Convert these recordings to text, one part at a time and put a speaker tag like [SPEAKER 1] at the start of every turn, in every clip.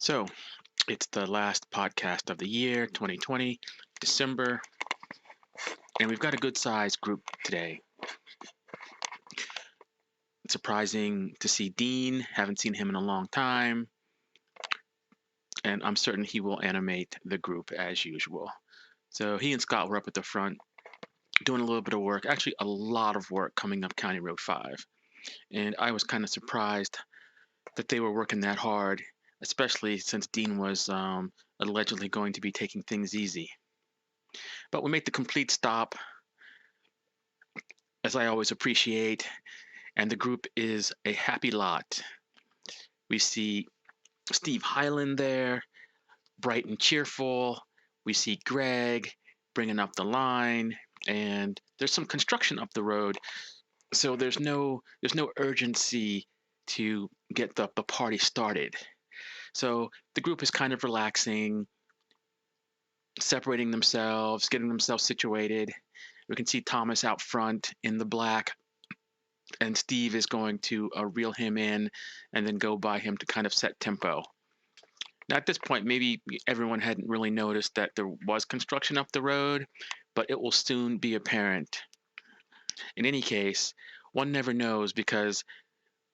[SPEAKER 1] So it's the last podcast of the year, 2020, December, and we've got a good sized group today. It's surprising to see Dean, haven't seen him in a long time, and I'm certain he will animate the group as usual. So he and Scott were up at the front doing a little bit of work, actually, a lot of work coming up County Road 5. And I was kind of surprised that they were working that hard, especially since Dean was allegedly going to be taking things easy. But we made the complete stop, as I always appreciate, and the group is a happy lot. We see Steve Hyland there, bright and cheerful. We see Greg bringing up the line, and there's some construction up the road, so there's no urgency to get the party started. So the group is kind of relaxing, separating themselves, getting themselves situated. We can see Thomas out front in the black, and Steve is going to reel him in and then go by him to kind of set tempo. Now, at this point, maybe everyone hadn't really noticed that there was construction up the road, but it will soon be apparent. In any case, one never knows because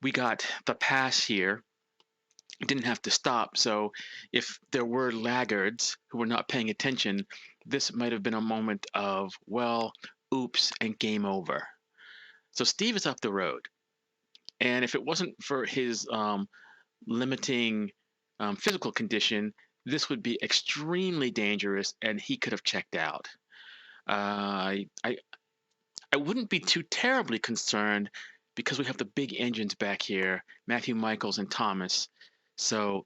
[SPEAKER 1] we got the pass here, didn't have to stop. So if there were laggards who were not paying attention, this might have been a moment of, well, oops, and game over. So Steve is up the road. And if it wasn't for his limiting physical condition, this would be extremely dangerous, and he could have checked out. I wouldn't be too terribly concerned because we have the big engines back here, Matthew Michaels and Thomas. So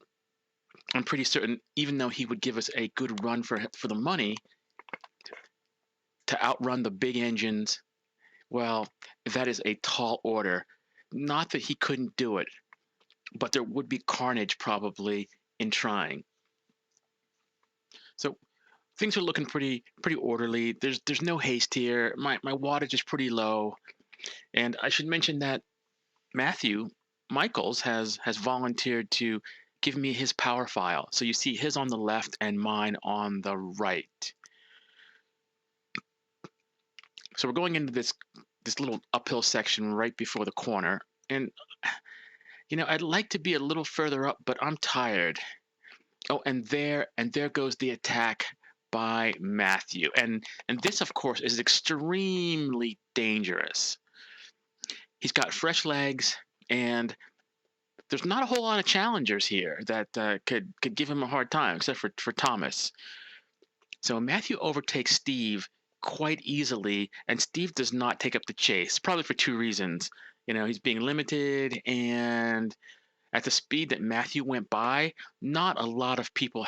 [SPEAKER 1] I'm pretty certain, even though he would give us a good run for the money to outrun the big engines, well, that is a tall order. Not that he couldn't do it, but there would be carnage probably in trying. So things are looking pretty orderly. There's no haste here. My wattage is pretty low, and I should mention that Matthew Michaels has volunteered to give me his power file. So you see his on the left and mine on the right. So we're going into this little uphill section right before the corner, and I'd like to be a little further up, but I'm tired. Oh, and there goes the attack by Matthew. And this of course is extremely dangerous. He's got fresh legs, and there's not a whole lot of challengers here that could give him a hard time, except for Thomas. So Matthew overtakes Steve quite easily, and Steve does not take up the chase, probably for two reasons. He's being limited, and at the speed that Matthew went by, not a lot of people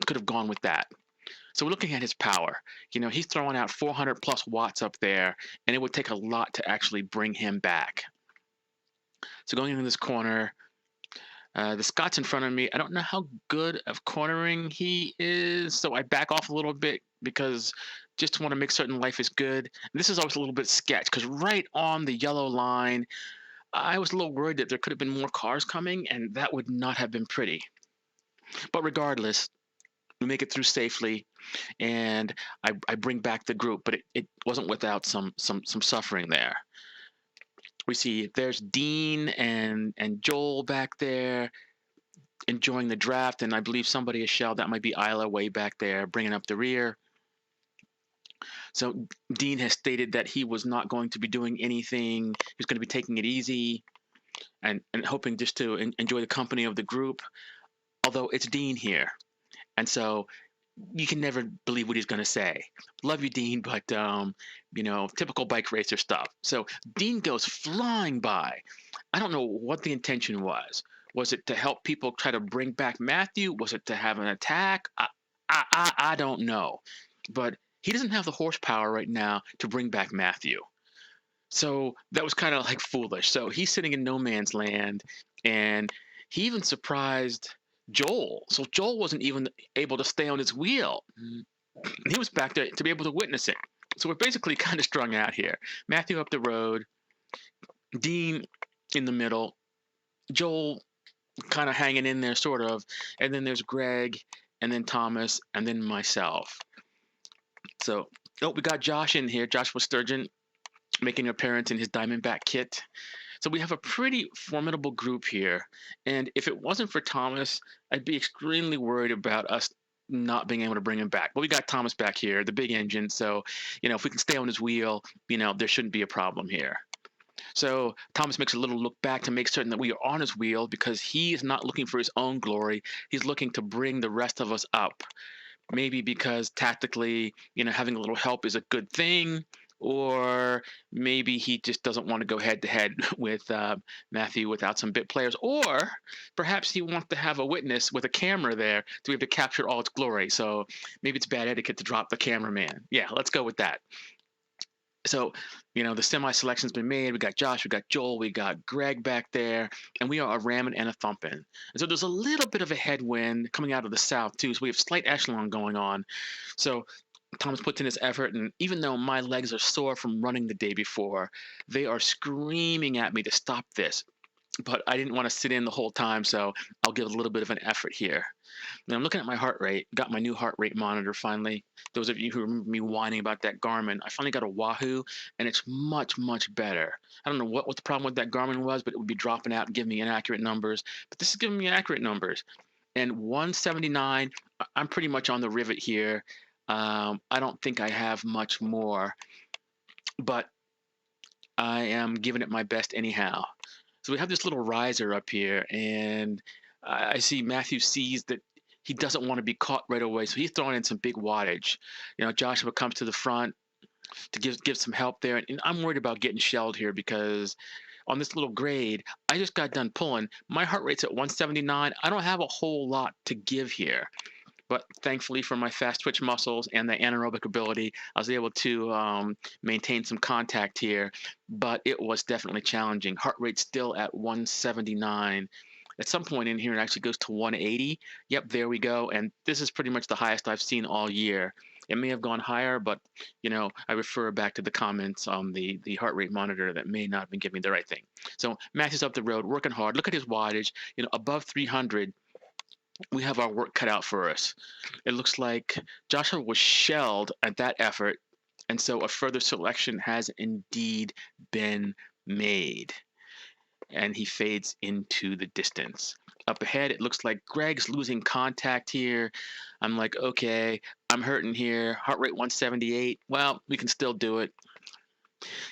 [SPEAKER 1] could have gone with that. So we're looking at his power. He's throwing out 400 plus watts up there, and it would take a lot to actually bring him back. So going into this corner, the Scott's in front of me. I don't know how good of cornering he is, so I back off a little bit because just want to make certain life is good. And this is always a little bit sketch because right on the yellow line, I was a little worried that there could have been more cars coming, and that would not have been pretty. But regardless, we make it through safely, and I bring back the group, but it wasn't without some suffering there. We see there's Dean and Joel back there enjoying the draft, and I believe somebody has shelled that might be Isla way back there bringing up the rear. So Dean has stated that he was not going to be doing anything. He was going to be taking it easy and hoping just to enjoy the company of the group. Although it's Dean here, and so you can never believe what he's going to say. Love you, Dean, but typical bike racer stuff. So Dean goes flying by. I don't know what the intention was. Was it to help people try to bring back Matthew? Was it to have an attack? I don't know, but he doesn't have the horsepower right now to bring back Matthew. So that was kind of like foolish. So he's sitting in no man's land, and he even surprised Joel. So Joel wasn't even able to stay on his wheel. He was back there to be able to witness it. So we're basically kind of strung out here. Matthew up the road, Dean in the middle, Joel kind of hanging in there, sort of. And then there's Greg, and then Thomas, and then myself. So, oh, we got Josh in here, Joshua Sturgeon, making an appearance in his Diamondback kit. So we have a pretty formidable group here. And if it wasn't for Thomas, I'd be extremely worried about us not being able to bring him back. But we got Thomas back here, the big engine. So, if we can stay on his wheel, there shouldn't be a problem here. So Thomas makes a little look back to make certain that we are on his wheel because he is not looking for his own glory. He's looking to bring the rest of us up. Maybe because tactically, having a little help is a good thing, or maybe he just doesn't want to go head to head with Matthew without some bit players, or perhaps he wants to have a witness with a camera there to be able to capture all its glory. So maybe it's bad etiquette to drop the cameraman. Yeah, let's go with that. So, the semi selection's been made. We got Josh, we got Joel, we got Greg back there, and we are a ramming and a thumping. And so there's a little bit of a headwind coming out of the south too. So we have slight echelon going on. So Thomas puts in his effort, and even though my legs are sore from running the day before, they are screaming at me to stop this. But I didn't want to sit in the whole time, so I'll give a little bit of an effort here. Now I'm looking at my heart rate. Got my new heart rate monitor finally. Those of you who remember me whining about that Garmin, I finally got a Wahoo, and it's much, much better. I don't know what the problem with that Garmin was, but it would be dropping out and giving me inaccurate numbers. But this is giving me accurate numbers. And 179, I'm pretty much on the rivet here. I don't think I have much more, but I am giving it my best anyhow. So we have this little riser up here, and I see Matthew sees that he doesn't want to be caught right away, so he's throwing in some big wattage. Joshua comes to the front to give some help there, and I'm worried about getting shelled here because on this little grade, I just got done pulling. My heart rate's at 179. I don't have a whole lot to give here. But thankfully for my fast twitch muscles and the anaerobic ability, I was able to maintain some contact here. But it was definitely challenging. Heart rate still at 179. At some point in here, it actually goes to 180. Yep, there we go. And this is pretty much the highest I've seen all year. It may have gone higher, but I refer back to the comments on the heart rate monitor that may not have been giving me the right thing. So Matthew's up the road, working hard. Look at his wattage, above 300. We have our work cut out for us. It looks like Joshua was shelled at that effort, and so a further selection has indeed been made. And he fades into the distance. Up ahead, it looks like Greg's losing contact here. I'm like, okay, I'm hurting here. Heart rate 178. Well, we can still do it.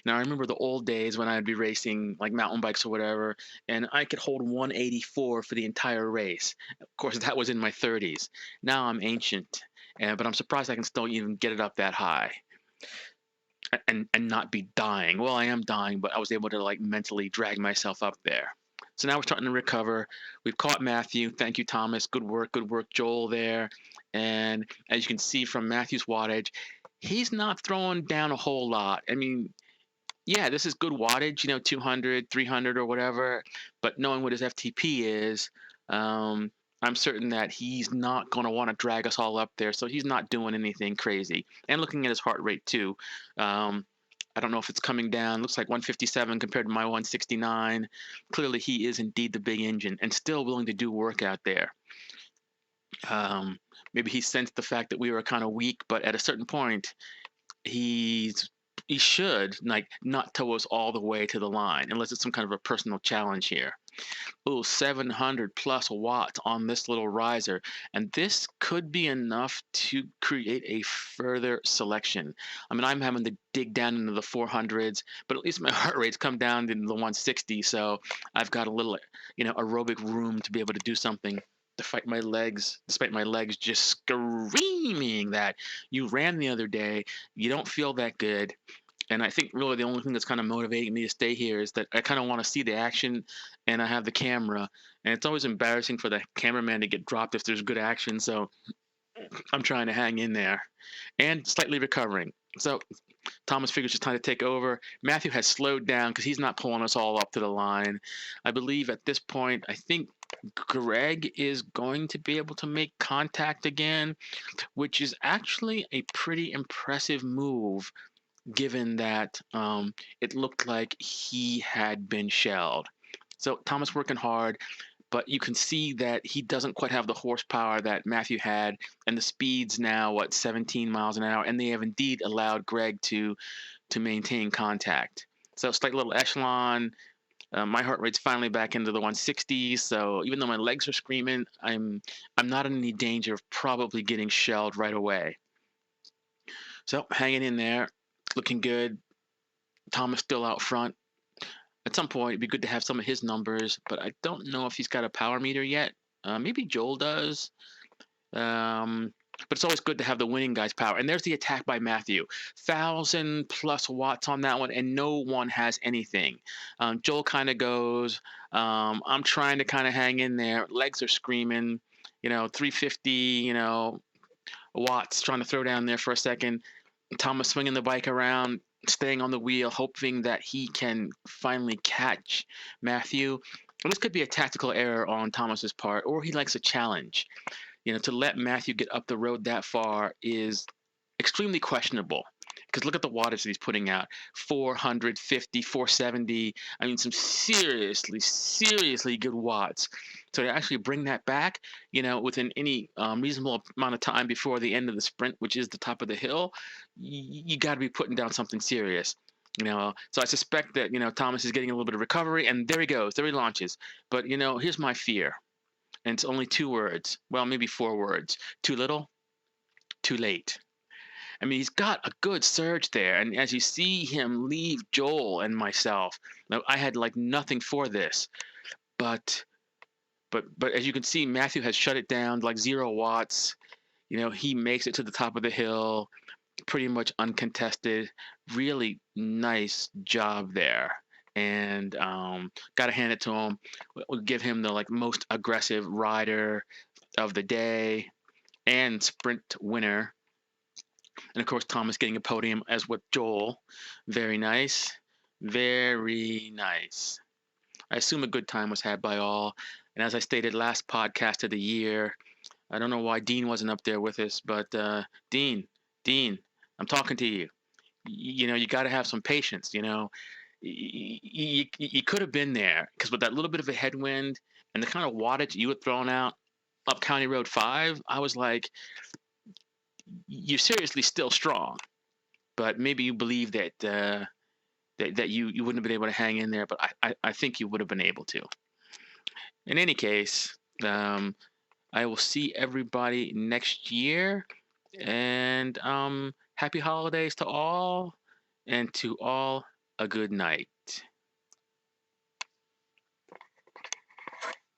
[SPEAKER 1] Now, I remember the old days when I'd be racing like mountain bikes or whatever, and I could hold 184 for the entire race. Of course, that was in my 30s. Now I'm ancient, but I'm surprised I can still even get it up that high and not be dying. Well, I am dying, but I was able to like mentally drag myself up there. So now we're starting to recover. We've caught Matthew. Thank you, Thomas. Good work, Joel there. And as you can see from Matthew's wattage, he's not throwing down a whole lot. I mean, yeah, this is good wattage, 200, 300 or whatever. But knowing what his FTP is, I'm certain that he's not going to want to drag us all up there. So he's not doing anything crazy. And looking at his heart rate too, I don't know if it's coming down. Looks like 157 compared to my 169. Clearly, he is indeed the big engine and still willing to do work out there. Maybe he sensed the fact that we were kind of weak, but at a certain point, he should like not tow us all the way to the line unless it's some kind of a personal challenge here. Oh, 700 plus watts on this little riser, and this could be enough to create a further selection. I mean, I'm having to dig down into the 400s, but at least my heart rate's come down into the 160, so I've got a little aerobic room to be able to do something to fight my legs, despite my legs just screaming that you ran the other day, you don't feel that good. And I think really the only thing that's kind of motivating me to stay here is that I kind of want to see the action, and I have the camera, and it's always embarrassing for the cameraman to get dropped if there's good action. So I'm trying to hang in there and slightly recovering. So Thomas figures it's time to take over. Matthew has slowed down because he's not pulling us all up to the line. I believe at this point, I think Greg is going to be able to make contact again, which is actually a pretty impressive move given that it looked like he had been shelled. So Thomas working hard, but you can see that he doesn't quite have the horsepower that Matthew had, and the speed's now what 17 miles an hour, and they have indeed allowed Greg to maintain contact. So slight little echelon. My heart rate's finally back into the 160s. So even though my legs are screaming, I'm not in any danger of probably getting shelled right away. So hanging in there, looking good. Thomas still out front. At some point, it'd be good to have some of his numbers, but I don't know if he's got a power meter yet. Maybe Joel does. But it's always good to have the winning guy's power. And there's the attack by Matthew. 1,000+ watts on that one, and no one has anything. Joel kind of goes. I'm trying to kind of hang in there. Legs are screaming. 350. Watts trying to throw down there for a second. Thomas swinging the bike around, staying on the wheel, hoping that he can finally catch Matthew. And this could be a tactical error on Thomas's part, or he likes a challenge. To let Matthew get up the road that far is extremely questionable. Because look at the wattage that he's putting out: 450, 470. I mean, some seriously, seriously good watts. So to actually bring that back, within any reasonable amount of time before the end of the sprint, which is the top of the hill, you got to be putting down something serious. So I suspect that Thomas is getting a little bit of recovery, and there he goes, there he launches. But here's my fear, and it's only 2 words. Well, maybe 4 words. Too little, too late. I mean, he's got a good surge there, and as you see him leave Joel and myself, now I had like nothing for this, but but as you can see, Matthew has shut it down like 0 watts. He makes it to the top of the hill, pretty much uncontested. Really nice job there, and got to hand it to him. We'll give him the like most aggressive rider of the day and sprint winner. And of course, Thomas getting a podium as with Joel. Very nice. Very nice. I assume a good time was had by all. And as I stated last podcast of the year, I don't know why Dean wasn't up there with us, but Dean, I'm talking to you. You got to have some patience. You could have been there, because with that little bit of a headwind and the kind of wattage you were throwing out up County Road 5, I was like, you're seriously still strong, but maybe you believe that you wouldn't have been able to hang in there, but I think you would have been able to. In any case, I will see everybody next year, and happy holidays to all, and to all a good night.